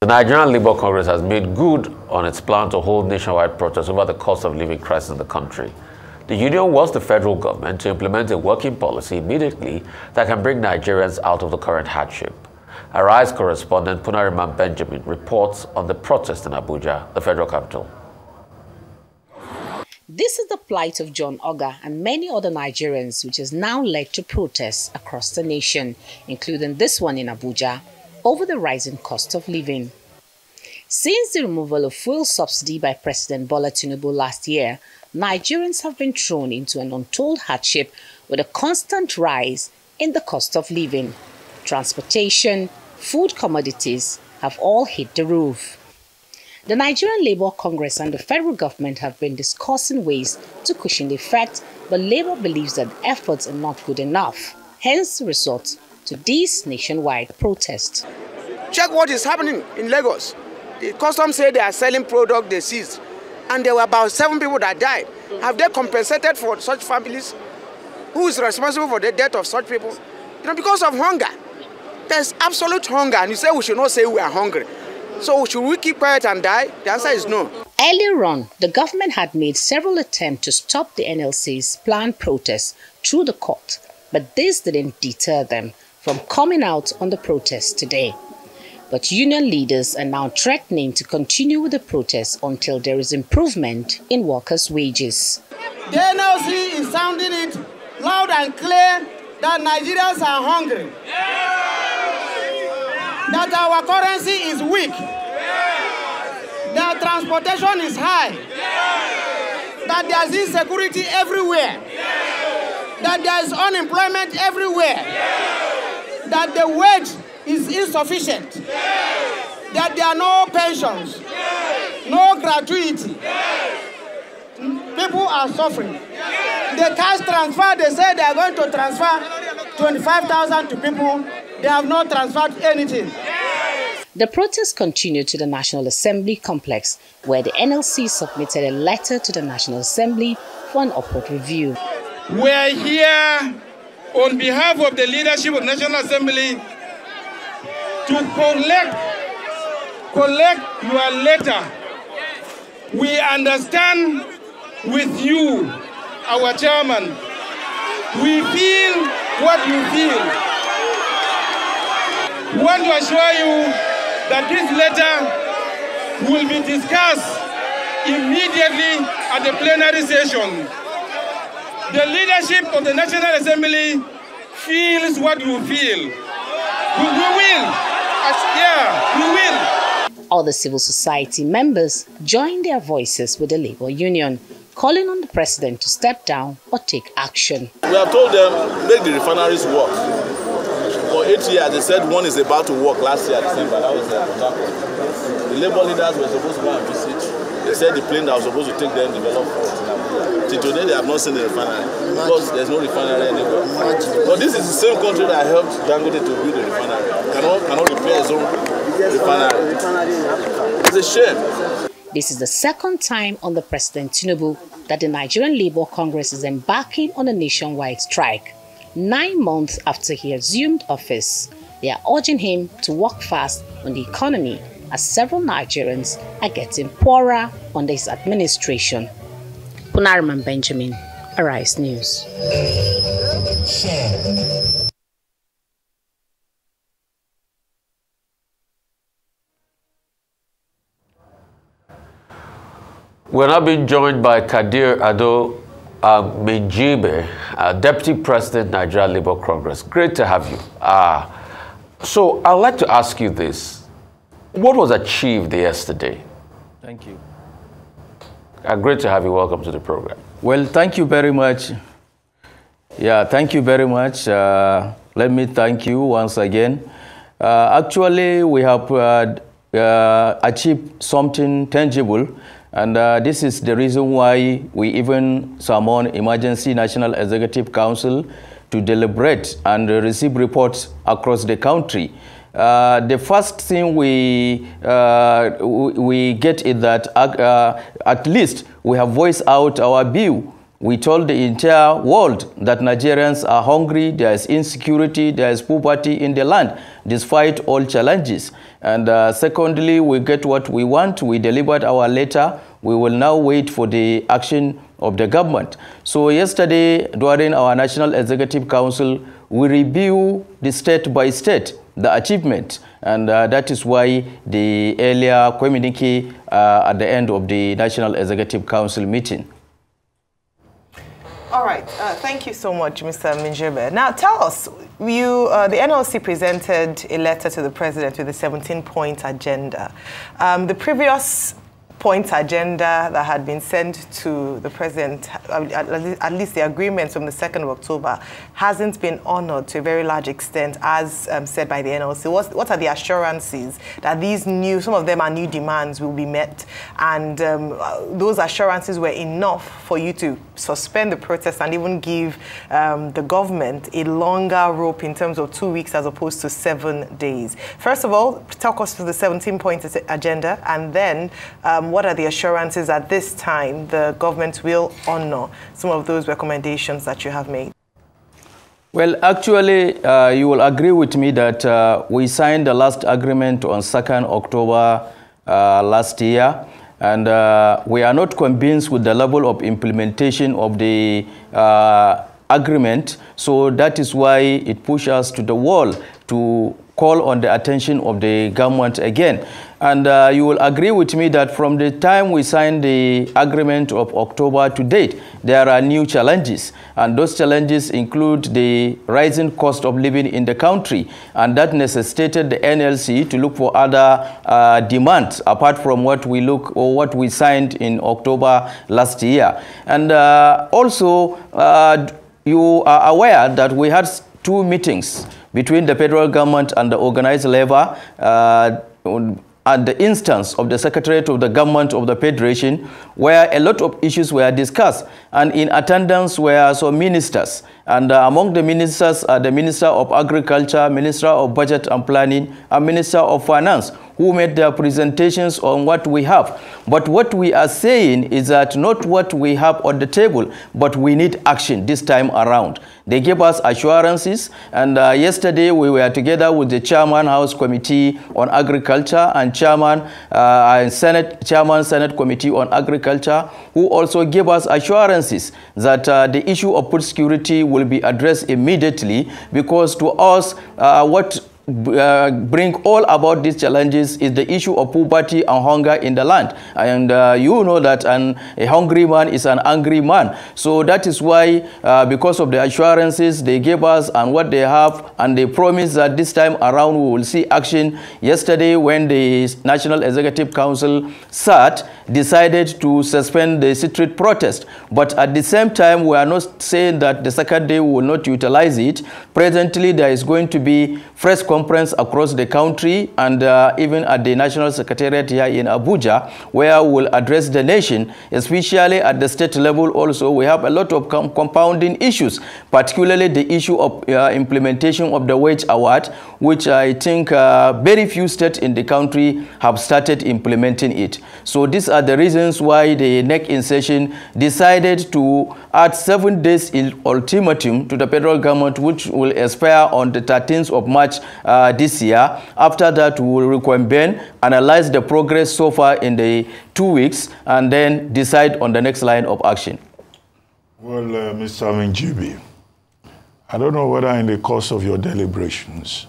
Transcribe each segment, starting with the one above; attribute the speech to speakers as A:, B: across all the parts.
A: The Nigerian Labour Congress has made good on its plan to hold nationwide protests over the cost of living crisis in the country. The union wants the federal government to implement a working policy immediately that can bring Nigerians out of the current hardship. Arise correspondent Ultimatum Benjamin reports on the protest in Abuja, the federal capital.
B: This is the plight of John Oga and many other Nigerians, which has now led to protests across the nation, including this one in Abuja, over the rising cost of living. Since the removal of fuel subsidy by President Bola Tinubu last year, Nigerians have been thrown into an untold hardship with a constant rise in the cost of living. Transportation, food commodities have all hit the roof. The Nigerian Labour Congress and the federal government have been discussing ways to cushion the effect, but Labour believes that efforts are not good enough. Hence the resort to this nationwide protest.
C: Check what is happening in Lagos. The customs say they are selling product they seized, and there were about 7 people that died. Have they compensated for such families? Who is responsible for the death of such people? Because of hunger. There's absolute hunger, and you say we should not say we are hungry. So should we keep quiet and die? The answer is no.
B: Earlier on, the government had made several attempts to stop the NLC's planned protests through the court, but this didn't deter them from coming out on the protest today. But union leaders are now threatening to continue with the protests until there is improvement in workers' wages.
C: The NLC is sounding it loud and clear that Nigerians are hungry, that our currency is weak, that transportation is high, that there is insecurity everywhere, that there is unemployment everywhere, that the wage is insufficient, that there are no pensions, no gratuity. People are suffering. The cash transfer, they say they are going to transfer 25,000 to people. They have not transferred anything.
B: The protests continued to the National Assembly complex, where the NLC submitted a letter to the National Assembly for an upward review.
D: We are here on behalf of the leadership of the National Assembly to collect your letter. We understand with you, our chairman. We feel what you feel. We want to assure you that this letter will be discussed immediately at the plenary session. The leadership of the National Assembly feels what you feel. We will. We will.
B: Other civil society members joined their voices with the Labour Union, calling on the president to step down or take action.
E: We have told them, make the refineries work. For 8 years, they said one is about to work last year, December. That was the Labour leaders were supposed to go and visit. They said the plane that was supposed to take them developed. Till today, they have not seen the refinery because there's no refinery anywhere. But this is the same country that helped Dangote to build the refinery. Cannot repair its own refinery. It's a shame.
B: This is the second time under President Tinubu that the Nigerian Labour Congress is embarking on a nationwide strike. 9 months after he assumed office, they are urging him to work fast on the economy, as several Nigerians are getting poorer under his administration. Ultimatum Benjamin, Arise News.
A: We're now being joined by Kabir Ado Minjibir, Deputy President, Nigerian Labour Congress. Great to have you. So I'd like to ask you this. What was achieved yesterday?
F: Thank you.
A: Great to have you. Welcome to the program.
F: Well, thank you very much. Yeah, thank you very much. Let me thank you once again. Actually, we have achieved something tangible, and this is the reason why we even summoned Emergency National Executive Council to deliberate and receive reports across the country. The first thing we get is that at least we have voiced out our view we told the entire world that Nigerians are hungry, there is insecurity, there is poverty in the land, despite all challenges. And secondly, we get what we want. We delivered our letter. We will now wait for the action of the government. So yesterday, during our National Executive Council, we review the state by state, the achievement. And that is why the earlier communique at the end of the National Executive Council meeting.
G: All right. Thank you so much, Mr. Minjibir. Now, tell us, the NLC presented a letter to the president with a 17-point agenda. The previous point agenda that had been sent to the president, at least the agreement from the 2nd of October, hasn't been honored to a very large extent, as said by the NLC. What are the assurances that these some of them are new demands, will be met? And those assurances were enough for you to suspend the protest and even give the government a longer rope in terms of 2 weeks as opposed to 7 days. First of all, talk us through the 17-point agenda, and then what are the assurances at this time the government will honor some of those recommendations that you have made?
F: Well, actually, you will agree with me that we signed the last agreement on 2nd October last year, and we are not convinced with the level of implementation of the agreement. So that is why it pushed us to the wall to call on the attention of the government again. And you will agree with me that from the time we signed the agreement of October to date, there are new challenges. And those challenges include the rising cost of living in the country. And that necessitated the NLC to look for other demands apart from what we signed in October last year. And also, you are aware that we had 2 meetings between the federal government and the organized labor at the instance of the Secretariat of the Government of the Federation, where a lot of issues were discussed. And in attendance were some ministers. And among the ministers are the Minister of Agriculture, Minister of Budget and Planning, and Minister of Finance, who made their presentations on what we have. But what we are saying is that not what we have on the table, but we need action this time around. They gave us assurances, and yesterday we were together with the Chairman House Committee on Agriculture and Chairman Senate Committee on Agriculture, who also gave us assurances that the issue of food security will be addressed immediately, because to us what bring all about these challenges is the issue of poverty and hunger in the land. And you know that a hungry man is an angry man. So that is why, because of the assurances they gave us and what they have, and they promised that this time around we will see action. Yesterday, when the National Executive Council decided to suspend the street protest. But at the same time, we are not saying that the second day we will not utilize it. Presently, there is going to be fresh conference across the country, and even at the National Secretariat here in Abuja, where we will address the nation, especially at the state level. Also, we have a lot of compounding issues, particularly the issue of implementation of the wage award, which I think very few states in the country have started implementing it. So these are the reasons why the NEC in session decided to add 7 days ultimatum to the federal government, which will expire on the 13th of March this year. After that, we will reconvene, analyze the progress so far in the 2 weeks, and then decide on the next line of action.
H: Well, Mr. Minjibir, I don't know whether in the course of your deliberations,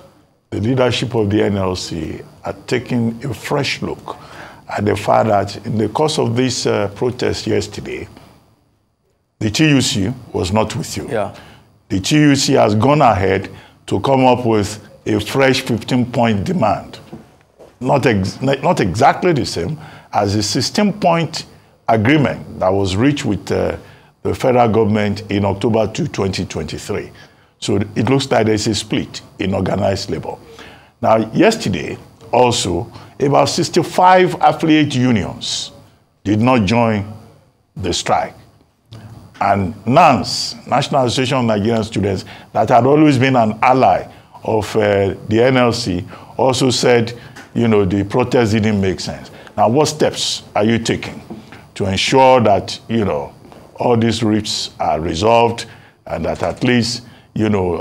H: the leadership of the NLC are taking a fresh look at the fact that in the course of this protest yesterday, the TUC was not with you. Yeah. The TUC has gone ahead to come up with a fresh 15-point demand. Not exactly the same as the 16-point agreement that was reached with the federal government in October 2, 2023. So it looks like there's a split in organized labor. Now, yesterday, also, about 65 affiliate unions did not join the strike. And NANS, National Association of Nigerian Students, that had always been an ally of the NLC, also said, you know, the protest didn't make sense. Now, what steps are you taking to ensure that, you know, all these rifts are resolved and that at least, you know,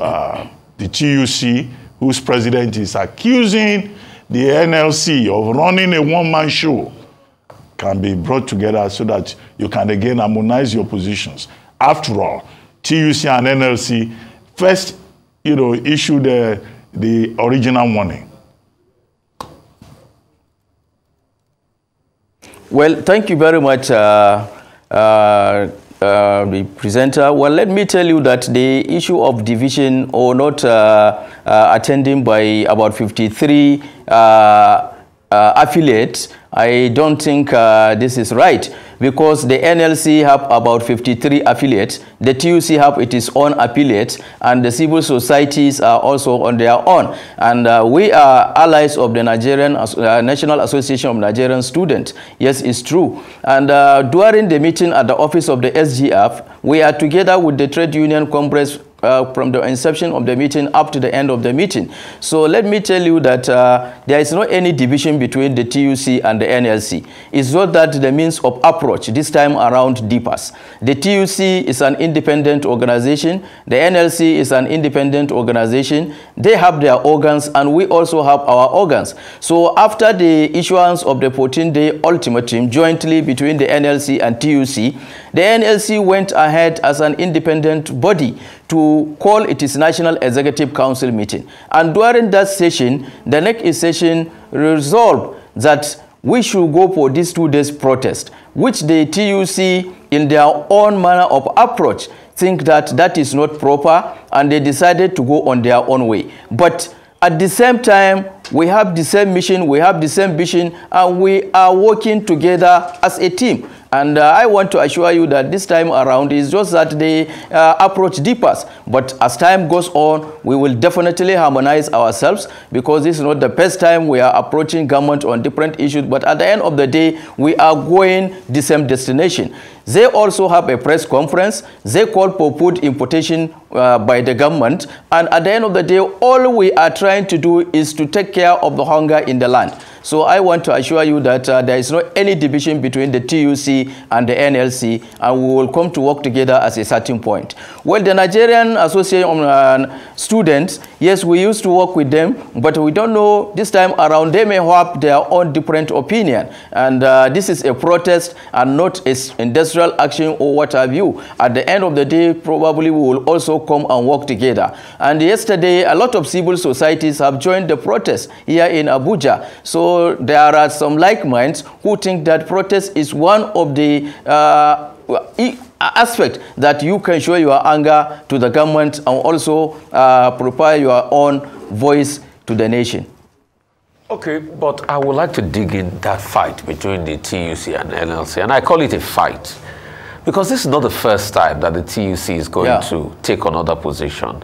H: the TUC, whose president is accusing the NLC of running a one-man show, can be brought together so that you can again harmonize your positions. After all, TUC and NLC first, you know, issued the original warning.
F: Well, thank you very much, the presenter. Well, let me tell you that the issue of division or not attending by about 53 affiliates, I don't think this is right, because the NLC have about 53 affiliates, the TUC have its own affiliates, and the civil societies are also on their own. And we are allies of the Nigerian National Association of Nigerian Students. Yes, it's true. And during the meeting at the office of the SGF, we are together with the Trade Union Congress from the inception of the meeting up to the end of the meeting. So let me tell you that there is not any division between the TUC and the NLC. It's not that the means of approach this time around differs. The TUC is an independent organization. The NLC is an independent organization. They have their organs and we also have our organs. So after the issuance of the 14-day ultimatum jointly between the NLC and TUC, the NLC went ahead as an independent body to call its National Executive Council meeting. And during that session, the next session resolved that we should go for this 2 days protest, which the TUC, in their own manner of approach, think that that is not proper, and they decided to go on their own way. But at the same time, we have the same mission, we have the same vision, and we are working together as a team. And I want to assure you that this time around is just that the approach differs. But as time goes on, we will definitely harmonize ourselves, because this is not the first time we are approaching government on different issues. But at the end of the day, we are going the same destination. They also have a press conference. They call for food importation by the government. And at the end of the day, all we are trying to do is to take care of the hunger in the land. So I want to assure you that there is not any division between the TUC and the NLC, and we will come to work together at a certain point. Well, the Nigerian Association of Students, yes, we used to work with them, but we don't know this time around, they may have their own different opinion. And this is a protest and not an industrial action or what have you. At the end of the day, probably we will also come and work together. And yesterday, a lot of civil societies have joined the protest here in Abuja. So there are some like minds who think that protest is one of the aspects that you can show your anger to the government and also prepare your own voice to the nation.
A: Okay, but I would like to dig in that fight between the TUC and NLC, and I call it a fight because this is not the first time that the TUC is going to take another position.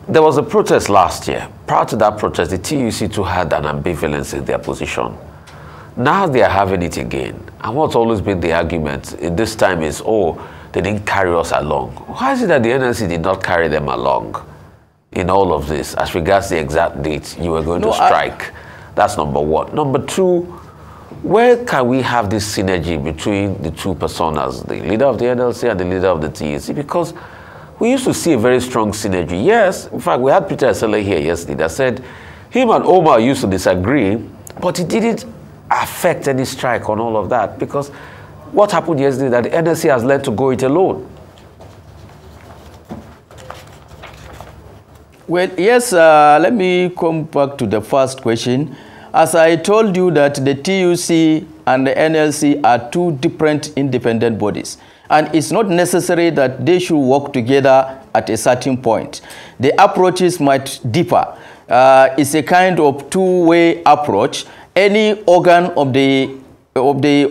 A: There was a protest last year. Prior to that protest, the TUC too had an ambivalence in their position. Now they are having it again. And what's always been the argument in this time is, oh, they didn't carry us along. Why is it that the NLC did not carry them along in all of this as regards the exact date you were going to strike? That's number one. Number two, where can we have this synergy between the two personas, the leader of the NLC and the leader of the TUC? Because we used to see a very strong synergy. Yes, in fact, we had Peter Esele here yesterday that said him and Omar used to disagree, but it didn't affect any strike on all of that, because what happened yesterday that the NLC has learned to go it alone.
F: Well, yes, let me come back to the first question. As I told you that the TUC and the NLC are two different independent bodies. And it's not necessary that they should work together at a certain point. The approaches might differ. It's a kind of two-way approach. Any organ of the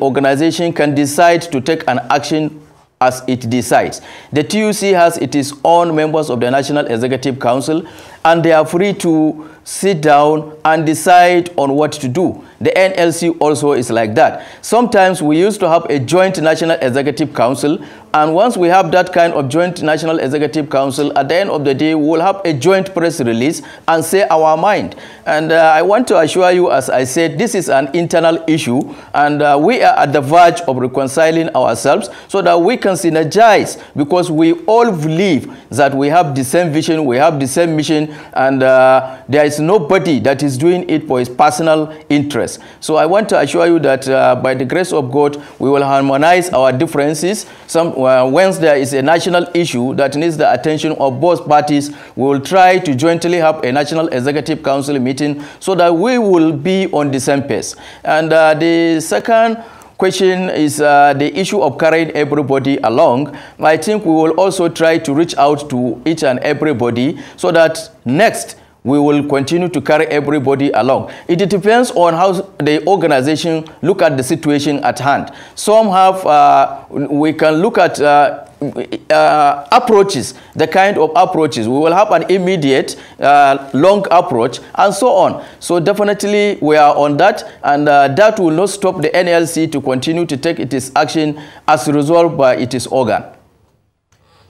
F: organization can decide to take an action as it decides. The TUC has its own members of the National Executive Council, and they are free to sit down and decide on what to do. The NLC also is like that. Sometimes we used to have a joint National Executive Council, and once we have that kind of joint National Executive Council, at the end of the day, we will have a joint press release and say our mind. And I want to assure you, as I said, this is an internal issue, and we are at the verge of reconciling ourselves so that we can synergize, because we all believe that we have the same vision, we have the same mission, and there is nobody that is doing it for his personal interest. So I want to assure you that by the grace of God, we will harmonize our differences. Once there is a national issue that needs the attention of both parties, we will try to jointly have a National Executive Council meeting so that we will be on the same pace. And the second question is the issue of carrying everybody along. I think we will also try to reach out to each and everybody so that next we will continue to carry everybody along. It depends on how the organization look at the situation at hand. Some have, we can look at approaches, the kind of approaches. We will have an immediate, long approach, and so on. So definitely we are on that, and that will not stop the NLC to continue to take its action as resolved by its organ.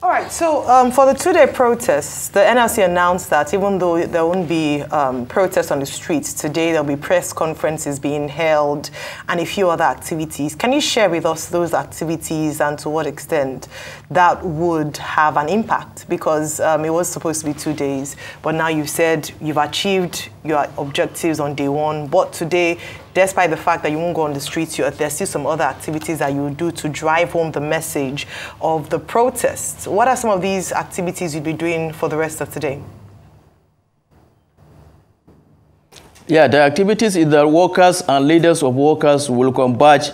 G: All right, so for the two-day protests, the NLC announced that even though there won't be protests on the streets today, there'll be press conferences being held and a few other activities. Can you share with us those activities and to what extent that would have an impact? Because it was supposed to be 2 days, but now you've said you've achieved your objectives on day one, but today, despite the fact that you won't go on the streets, there's still some other activities that you will do to drive home the message of the protests. What are some of these activities you'll be doing for the rest of today?
F: Yeah, the activities is that workers and leaders of workers will converge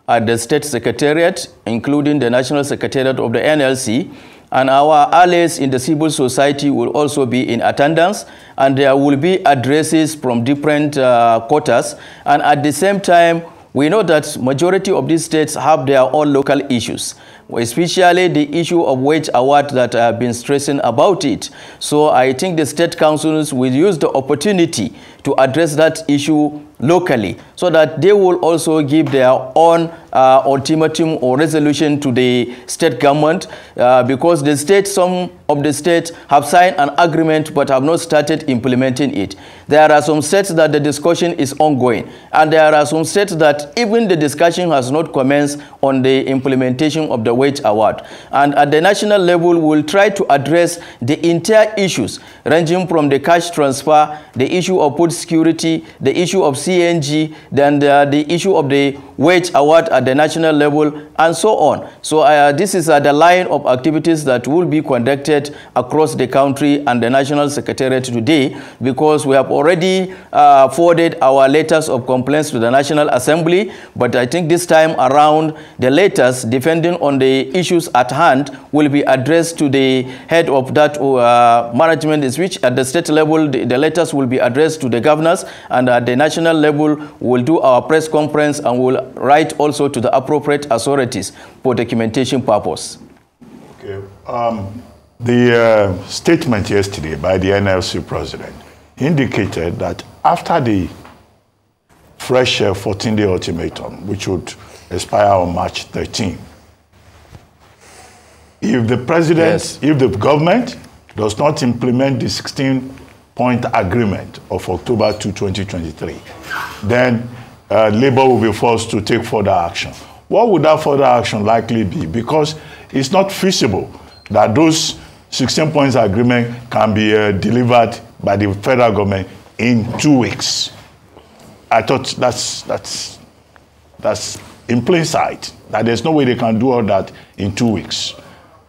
F: at the State Secretariat, including the National Secretariat of the NLC, and our allies in the civil society will also be in attendance, and there will be addresses from different quarters. And at the same time, we know that majority of these states have their own local issues, especially the issue of wage award that I have been stressing about it. So I think the state councils will use the opportunity to address that issue locally, so that they will also give their own ultimatum or resolution to the state government, because the state, some of the states have signed an agreement but have not started implementing it. There are some states that the discussion is ongoing, and there are some states that even the discussion has not commenced on the implementation of the wage award. And at the national level, we will try to address the entire issues, ranging from the cash transfer, the issue of food security, the issue of CNG, then the issue of the wage award at the national level, and so on. So this is the line of activities that will be conducted across the country and the National Secretariat today, because we have already forwarded our letters of complaints to the National Assembly. But I think this time around, the letters, depending on the issues at hand, will be addressed to the head of that management, which at the state level, the letters will be addressed to the governors, and at the national level, we'll do our press conference and we'll write also to the appropriate authorities for documentation purpose.
H: Okay. The statement yesterday by the NLC president indicated that after the fresh 14-day ultimatum, which would expire on March 13, if the president, yes, if the government does not implement the 16-point agreement of October 2, 2023, then Labour will be forced to take further action. What would that further action likely be? Because it's not feasible that those 16 points agreement can be delivered by the federal government in 2 weeks. I thought that's in plain sight, that there's no way they can do all that in 2 weeks.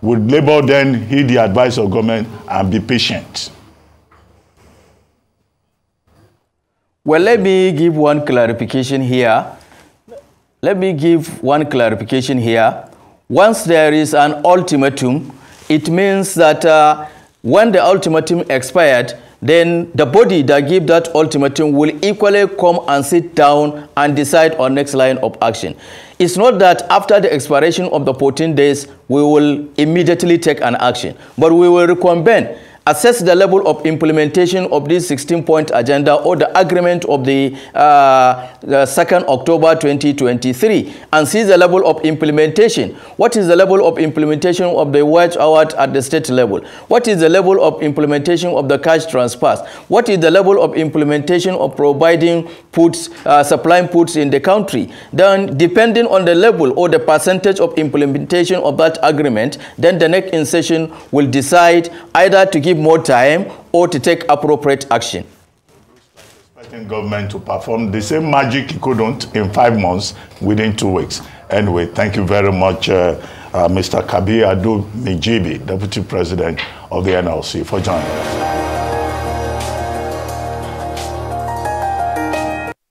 H: Would Labour then heed the advice of government and be patient?
F: Well, let me give one clarification here. Once there is an ultimatum, it means that when the ultimatum expired, then the body that gave that ultimatum will equally come and sit down and decide on next line of action. It's not that after the expiration of the 14 days, we will immediately take an action, but we will reconvene assess the level of implementation of this 16-point agenda or the agreement of the 2nd October 2023 and see the level of implementation. What is the level of implementation of the wage award at the state level? What is the level of implementation of the cash transfers? What is the level of implementation of providing foods, supplying foods in the country? Then, depending on the level or the percentage of implementation of that agreement, then the next session will decide either to give more time or to take appropriate action.
H: Expecting government to perform the same magic it couldn't in 5 months within 2 weeks. Anyway, thank you very much, Mr. Kabir Ado Minjibir, Deputy President of the NLC, for joining us.